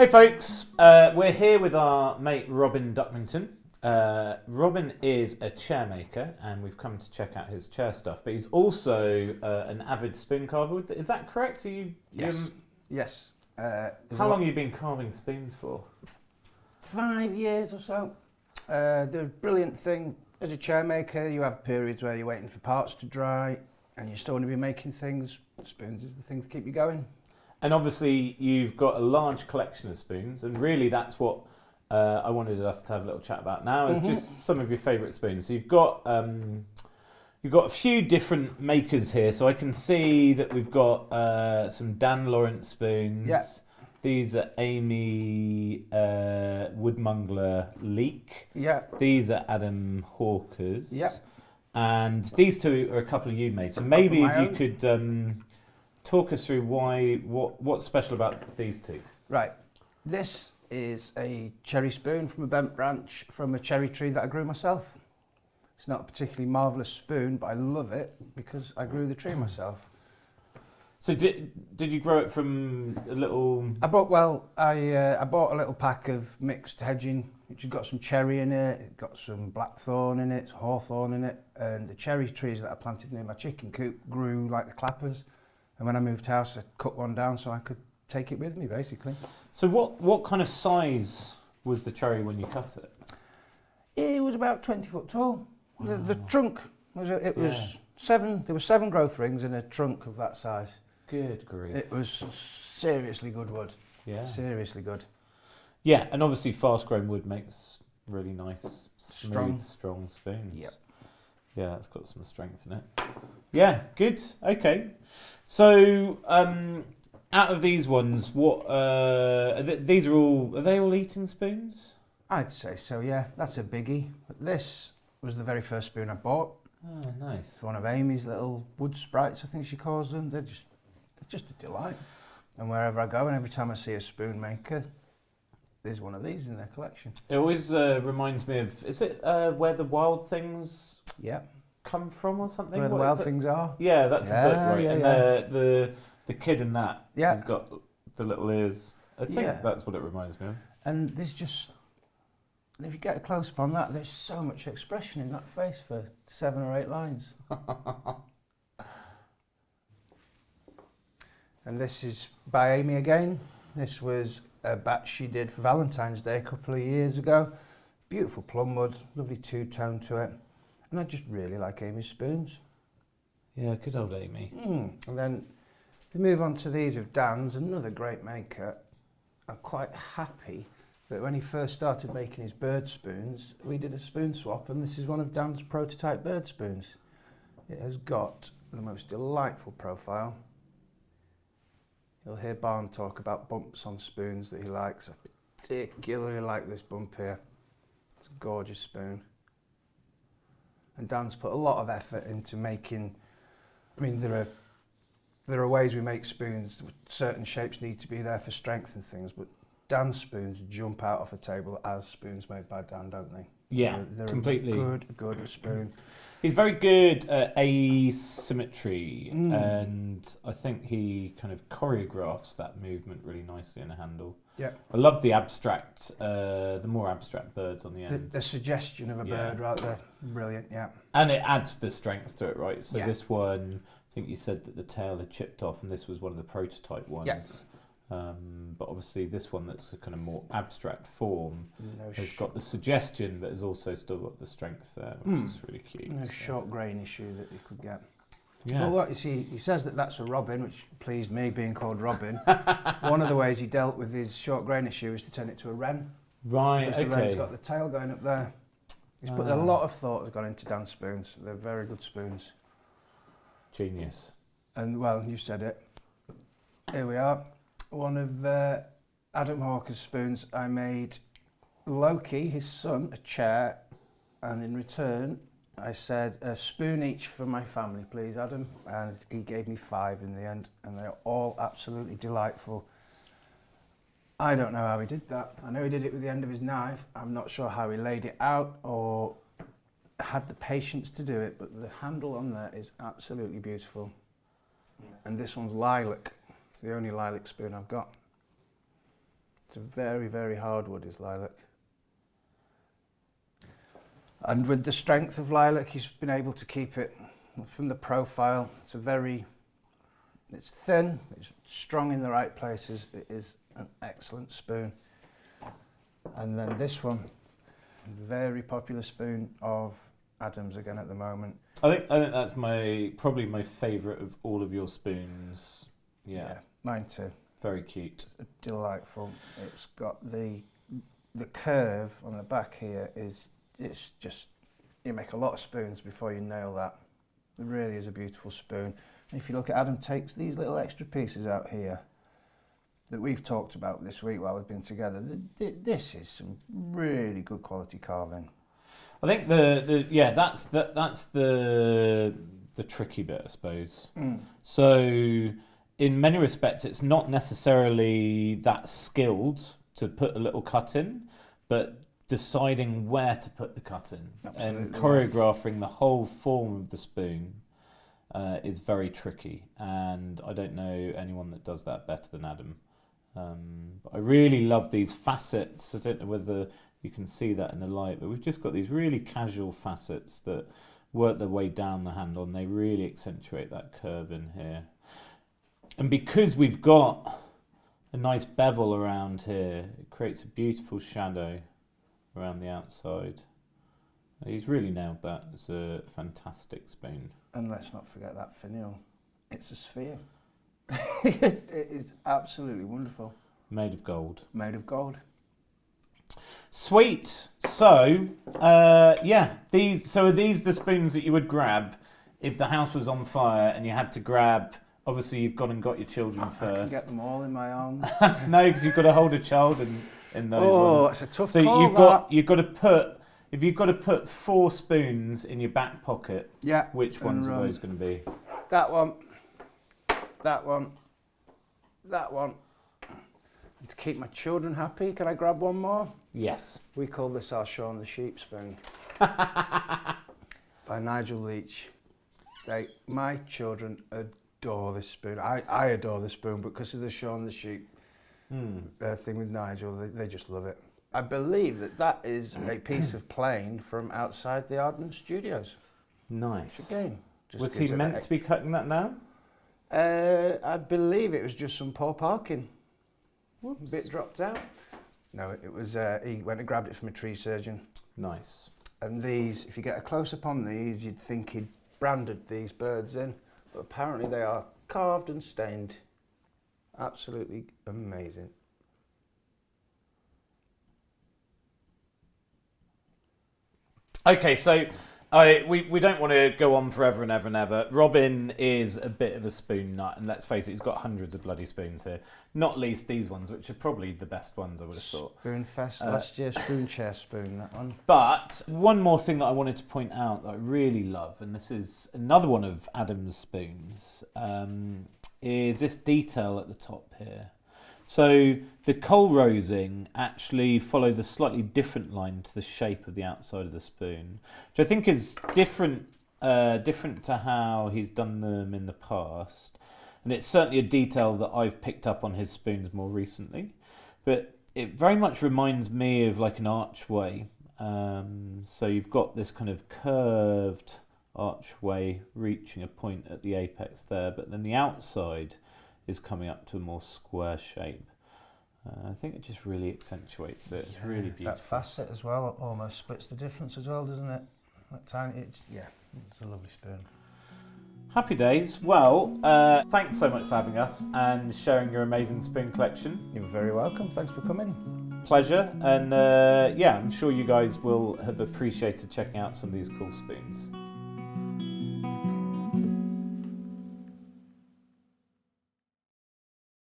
Hey folks, we're here with our mate Robin Duckmanton. Robin is a chair maker and we've come to check out his chair stuff, but he's also an avid spoon carver. Is that correct? Yes. How long have you been carving spoons for? 5 years or so. The brilliant thing, as a chair maker, you have periods where you're waiting for parts to dry and you still want to be making things. Spoons is the thing to keep you going. And obviously you've got a large collection of spoons, and really that's what I wanted us to have a little chat about now, is just some of your favourite spoons. So you've got a few different makers here, so I can see that we've got some Dan Laurent spoons. Yeah. These are Amy Woodmongler Leek. Yeah. These are Adam Hawker's. Yeah. And these two are a couple you made. So maybe if you could talk us through what's special about these two. Right. This is a cherry spoon from a bent branch from a cherry tree that I grew myself. It's not a particularly marvellous spoon, but I love it because I grew the tree myself. So did you grow it from a little... I bought a little pack of mixed hedging, which has got some cherry in it, it's got some blackthorn in it, hawthorn in it, and the cherry trees that I planted near my chicken coop grew like the clappers. And when I moved house, I cut one down so I could take it with me, basically. So what kind of size was the cherry when you cut it? It was about 20 foot tall. Wow. The trunk was seven. There were 7 growth rings in a trunk of that size. Good grief. It was seriously good wood. Yeah. Seriously good. Yeah, and obviously fast-grown wood makes really nice, smooth, Strong. strong spoons. Yep. Yeah, it's got some strength in it. Yeah, good. Okay. So, out of these ones, what are they all eating spoons? I'd say so, yeah. That's a biggie. But this was the very first spoon I bought. Oh, nice. It's one of Amy's little wood sprites, I think she calls them. They're just a delight. And wherever I go, and every time I see a spoon maker, there's one of these in their collection. It always reminds me of, is it where the wild things come from or something? Where the wild things are. Yeah, that's a book, right? Yeah, and the kid in that has Yeah. got the little ears. I think Yeah. that's what it reminds me of. And there's just, if you get a close up on that, there's so much expression in that face for 7 or 8 lines. And this is by Amy again. This was a batch she did for Valentine's Day a couple of years ago. Beautiful plum wood, lovely two-tone to it. And I just really like Amy's spoons. Yeah, good old Amy. And then we move on to these of Dan's, another great maker. I'm quite happy that when he first started making his bird spoons, we did a spoon swap, and this is one of Dan's prototype bird spoons. It has got the most delightful profile. You'll hear Barn talk about bumps on spoons that he likes. I particularly like this bump here. It's a gorgeous spoon. And Dan's put a lot of effort into making, I mean, there are ways we make spoons. Certain shapes need to be there for strength and things, but Dan's spoons jump out off a table as spoons made by Dan, don't they? Yeah, they're completely. A good spoon. He's very good at asymmetry, and I think he kind of choreographs that movement really nicely in a handle. Yeah. I love the abstract, the more abstract birds on the end. The suggestion of a bird right there, brilliant, yeah. And it adds the strength to it, right? So Yeah. this one, I think you said that the tail had chipped off, and this was one of the prototype ones. Yeah. But obviously this one that's a kind of more abstract form No has got the suggestion, but has also still got the strength there, which is really cute. No so. short grain issue that you could get. Yeah. Well, what you see, he says that that's a robin, which pleased me, being called Robin. One of the ways he dealt with his short grain issue is to turn it to a wren. Right, Because the wren's okay. got the tail going up there. He's put a lot of thought has gone into Dan's spoons. They're very good spoons. Genius. And well, you said it. Here we are. One of Adam Hawker's spoons. I made Loki, his son, a chair, and in return I said a spoon each for my family, please, Adam. And he gave me 5 in the end, and they're all absolutely delightful. I don't know how he did that. I know he did it with the end of his knife. I'm not sure how he laid it out or had the patience to do it, but the handle on there is absolutely beautiful. And this one's lilac, the only lilac spoon I've got. It's a very, very hard wood is lilac. And with the strength of lilac, he's been able to keep it from the profile. It's thin, it's strong in the right places. It is an excellent spoon. And then this one, very popular spoon of Adam's again at the moment. I think that's probably my favourite of all of your spoons. Yeah, mine too. Very cute. It's delightful. It's got the curve on the back here it's just, you make a lot of spoons before you nail that. It really is a beautiful spoon. And if you look at Adam takes these little extra pieces out here that we've talked about this week while we've been together. This is some really good quality carving. I think that's the tricky bit, I suppose. So in many respects, it's not necessarily that skilled to put a little cut in, but deciding where to put the cut in. Absolutely. And choreographing the whole form of the spoon is very tricky, and I don't know anyone that does that better than Adam. But I really love these facets. I don't know whether you can see that in the light, but we've just got these really casual facets that work their way down the handle, and they really accentuate that curve in here. And because we've got a nice bevel around here, it creates a beautiful shadow around the outside. He's really nailed that. It's a fantastic spoon. And let's not forget that finial. It's a sphere. It is absolutely wonderful. Made of gold. Made of gold. Sweet. So, are these the spoons that you would grab if the house was on fire and you had to grab? Obviously, you've gone and got your children first. I can get them all in my arms. No, because you've got to hold a child in those ones. Oh, it's a tough so call. You've got to put. If you've got to put 4 spoons in your back pocket, which ones are those going to be? That one, that one, that one. And to keep my children happy, can I grab one more? Yes. We call this our Shaun the Sheep spoon. By Nigel Leach. My children adore this spoon. I adore this spoon, but because of the Shaun the Sheep thing with Nigel, they just love it. I believe that is a piece of plane from outside the Aardman Studios. Nice. Which again, was he meant to be cutting that down? I believe it was just some poor parking. Whoops. A bit dropped out. No, it was. He went and grabbed it from a tree surgeon. Nice. And these, if you get a close up on these, you'd think he'd branded these birds in, but apparently they are carved and stained. Absolutely amazing. Okay, so we don't want to go on forever and ever and ever. Robin is a bit of a spoon nut, and let's face it, he's got hundreds of bloody spoons here. Not least these ones, which are probably the best ones, I would have thought. Spoonfest last year, spoon chair spoon, that one. But one more thing that I wanted to point out that I really love, and this is another one of Adam's spoons, is this detail at the top here. So the coal rosing actually follows a slightly different line to the shape of the outside of the spoon, which I think is different to how he's done them in the past. And it's certainly a detail that I've picked up on his spoons more recently. But it very much reminds me of like an archway. So you've got this kind of curved archway reaching a point at the apex there, but then the outside is coming up to a more square shape. I think it just really accentuates it. It's really beautiful. That facet as well almost splits the difference as well, doesn't it? That tiny, it's a lovely spoon. Happy days. Well, thanks so much for having us and sharing your amazing spoon collection. You're very welcome. Thanks for coming. Pleasure. And I'm sure you guys will have appreciated checking out some of these cool spoons.